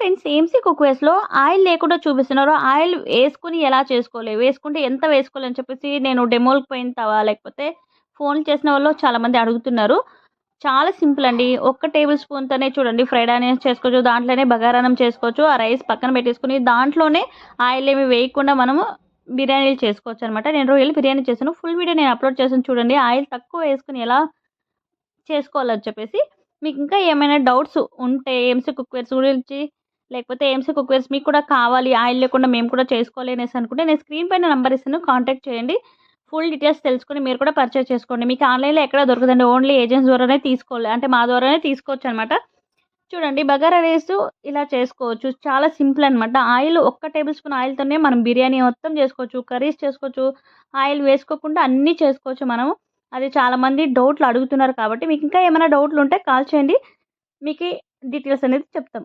Friends AMC కుక్‌వేర్స్‌లో oil లేకుండా చూపిస్తున్నారు. Oil వేసుకొని ఎలా చేసుకోవాలి? వేసుకుంటే ఎంత వేసుకోవాలి అని చెప్పేసి నేను డెమో‌లకి పోయిన లేకపోతే ఫోన్‌లు చేసిన వాళ్ళు చాలామంది అడుగుతున్నారు. చాలా సింపుల్ అండి. ఒక్క టేబుల్ స్పూన్‌తోనే చూడండి ఫ్రైడ్ ఆనియన్స్ చేసుకోవచ్చు. దాంట్లోనే బగారాన్నం చేసుకోవచ్చు. ఆ రైస్ పక్కన పెట్టేసుకొని దాంట్లోనే ఆయిల్ ఏమి వేయకుండా మనము బిర్యానీలు చేసుకోవచ్చనమాట. నేను రొయ్యలు బిర్యానీ చేశాను. ఫుల్ వీడియో నేను అప్‌లోడ్ చేశాను చూడండి. ఆయిల్ తక్కువ వేసుకొని ఎలా చేసుకోవాలని చెప్పేసి. మీకు ఇంకా ఏమైనా డౌట్స్ ఉంటే ఏఎంసీ కుక్‌వేర్స్ గురించి లేకపోతే ఏఎంసీ కుక్‌వేర్స్ మీకు కూడా కావాలి ఆయిల్ లేకుండా మేము కూడా చేసుకోవాలి అనేసి అనుకుంటే నేను స్క్రీన్ పైన నంబర్ ఇస్తాను. కాంటాక్ట్ చేయండి. ఫుల్ డీటెయిల్స్ తెలుసుకొని మీరు కూడా పర్చేజ్ చేసుకోండి. మీకు ఆన్‌లైన్‌లో ఎక్కడ దొరకదండి. ఓన్లీ ఏజెంట్స్ ద్వారానే తీసుకోవాలి. అంటే మా ద్వారానే తీసుకోవచ్చనమాట. చూడండి బగారా రైసు ఇలా చేసుకోవచ్చు. చాలా సింపుల్ అనమాట. ఆయిల్ ఒక్క టేబుల్ స్పూన్ ఆయిల్‌తోనే మనం బిర్యానీ మొత్తం చేసుకోవచ్చు. కర్రీస్ చేసుకోవచ్చు. ఆయిల్ వేసుకోకుండా అన్నీ చేసుకోవచ్చు మనము. అది చాలామంది డౌట్‌లు అడుగుతున్నారు కాబట్టి మీకు ఇంకా ఏమైనా డౌట్‌లు ఉంటే కాల్ చేయండి. మీకి డీటెయిల్స్ అనేది చెప్తాం.